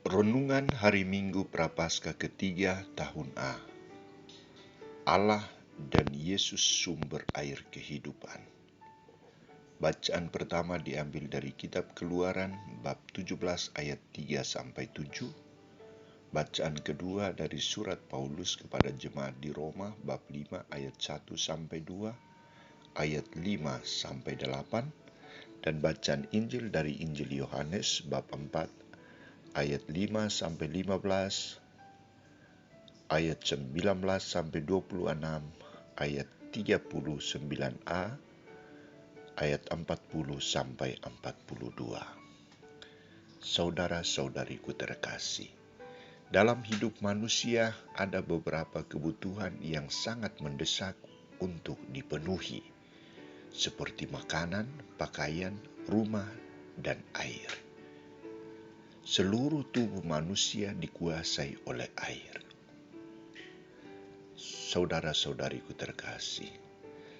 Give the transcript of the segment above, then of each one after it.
Renungan Hari Minggu Prapaskah ketiga tahun A. Allah dan Yesus sumber air kehidupan. Bacaan pertama diambil dari kitab Keluaran bab 17 ayat 3-7. Bacaan kedua dari surat Paulus kepada jemaat di Roma bab 5 ayat 1-2, ayat 5-8, dan bacaan Injil dari Injil Yohanes bab 4 ayat 5-15, ayat 19-26, ayat 39a, ayat 40-42. Saudara-saudariku terkasih, dalam hidup manusia ada beberapa kebutuhan yang sangat mendesak untuk dipenuhi, seperti makanan, pakaian, rumah, dan air. Seluruh tubuh manusia dikuasai oleh air. Saudara-saudariku terkasih,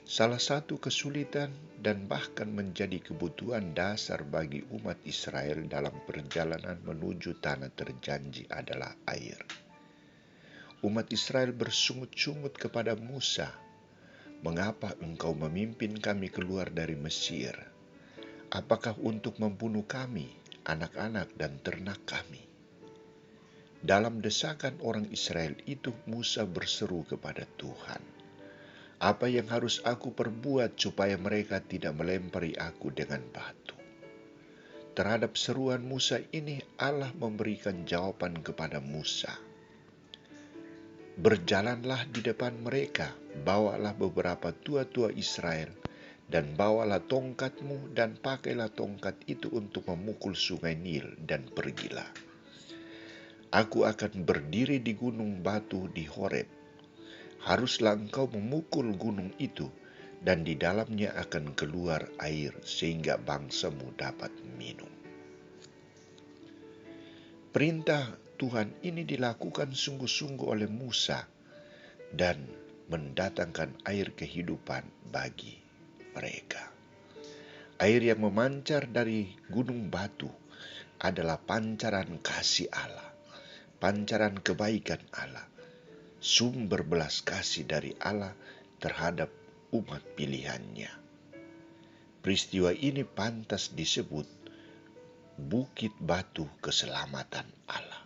salah satu kesulitan dan bahkan menjadi kebutuhan dasar bagi umat Israel dalam perjalanan menuju tanah terjanji adalah air. Umat Israel bersungut-sungut kepada Musa, "Mengapa engkau memimpin kami keluar dari Mesir? Apakah untuk membunuh kami, anak-anak dan ternak kami?" Dalam desakan orang Israel itu, Musa berseru kepada Tuhan, "Apa yang harus aku perbuat supaya mereka tidak melempari aku dengan batu?" Terhadap seruan Musa ini, Allah memberikan jawaban kepada Musa, "Berjalanlah di depan mereka, bawalah beberapa tua-tua Israel, dan bawalah tongkatmu dan pakailah tongkat itu untuk memukul sungai Nil, dan pergilah. Aku akan berdiri di gunung batu di Horeb. Haruslah engkau memukul gunung itu, dan di dalamnya akan keluar air sehingga bangsamu dapat minum." Perintah Tuhan ini dilakukan sungguh-sungguh oleh Musa dan mendatangkan air kehidupan bagi mereka. Air yang memancar dari gunung batu adalah pancaran kasih Allah, pancaran kebaikan Allah, sumber belas kasih dari Allah terhadap umat pilihannya. Peristiwa ini pantas disebut bukit batu keselamatan Allah.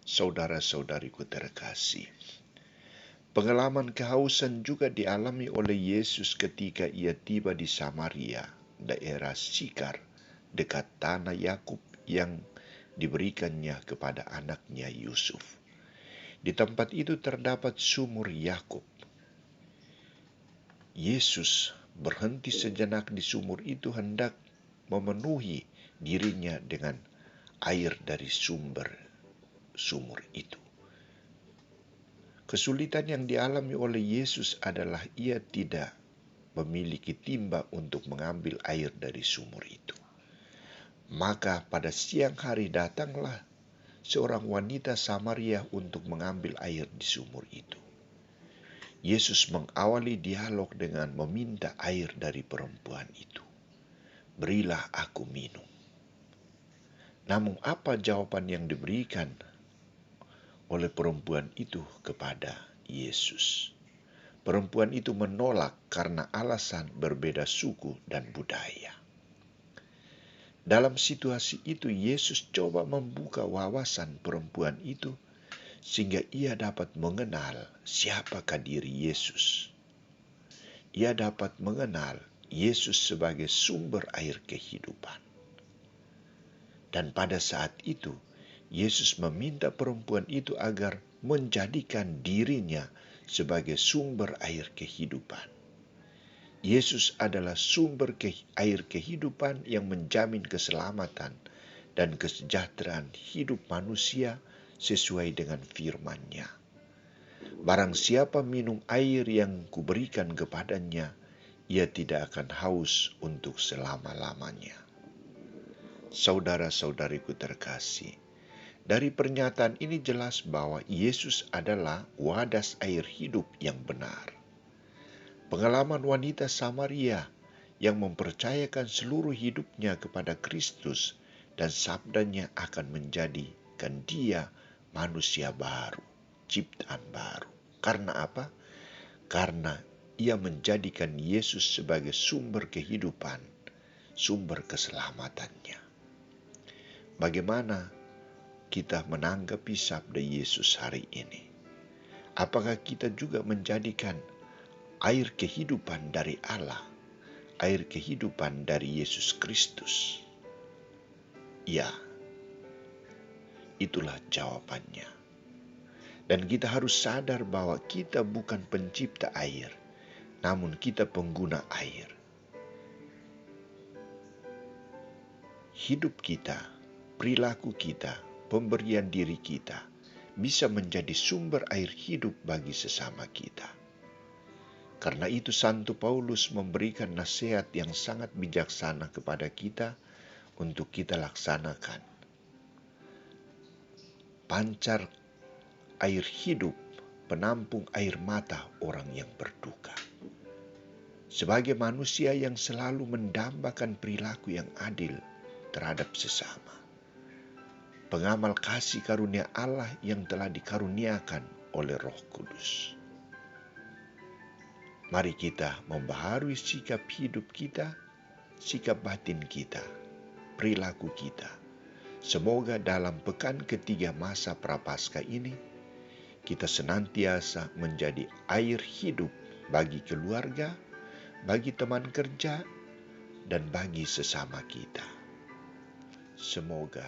Saudara-saudariku terkasih, pengalaman kehausan juga dialami oleh Yesus ketika ia tiba di Samaria, daerah Sikar, dekat tanah Yakub yang diberikannya kepada anaknya Yusuf. Di tempat itu terdapat sumur Yakub. Yesus berhenti sejenak di sumur itu hendak memenuhi dirinya dengan air dari sumur itu. Kesulitan yang dialami oleh Yesus adalah ia tidak memiliki timba untuk mengambil air dari sumur itu. Maka pada siang hari datanglah seorang wanita Samaria untuk mengambil air di sumur itu. Yesus mengawali dialog dengan meminta air dari perempuan itu. "Berilah aku minum." Namun apa jawaban yang diberikan oleh perempuan itu kepada Yesus? Perempuan itu menolak karena alasan berbeda suku dan budaya. Dalam situasi itu, Yesus coba membuka wawasan perempuan itu sehingga ia dapat mengenal siapakah diri Yesus. Ia dapat mengenal Yesus sebagai sumber air kehidupan. Dan pada saat itu, Yesus meminta perempuan itu agar menjadikan dirinya sebagai sumber air kehidupan. Yesus adalah sumber air kehidupan yang menjamin keselamatan dan kesejahteraan hidup manusia sesuai dengan firman-Nya. "Barang siapa minum air yang kuberikan kepadanya, ia tidak akan haus untuk selama-lamanya." Saudara-saudariku terkasih, dari pernyataan ini jelas bahwa Yesus adalah wadas air hidup yang benar. Pengalaman wanita Samaria yang mempercayakan seluruh hidupnya kepada Kristus dan sabdanya akan menjadikan dia manusia baru, ciptaan baru. Karena apa? Karena ia menjadikan Yesus sebagai sumber kehidupan, sumber keselamatannya. Bagaimana kita menanggapi sabda Yesus hari ini? Apakah kita juga menjadikan air kehidupan dari Allah, air kehidupan dari Yesus Kristus? Ya, itulah jawabannya. Dan kita harus sadar bahwa kita bukan pencipta air, namun kita pengguna air. Hidup kita, perilaku kita, pemberian diri kita bisa menjadi sumber air hidup bagi sesama kita. Karena itu Santo Paulus memberikan nasihat yang sangat bijaksana kepada kita untuk kita laksanakan. Pancar air hidup, penampung air mata orang yang berduka. Sebagai manusia yang selalu mendambakan perilaku yang adil terhadap sesama. Pengamal kasih karunia Allah yang telah dikaruniakan oleh Roh Kudus. Mari kita membaharui sikap hidup kita, sikap batin kita, perilaku kita. Semoga dalam pekan ketiga masa Prapaskah ini, kita senantiasa menjadi air hidup bagi keluarga, bagi teman kerja, dan bagi sesama kita. Semoga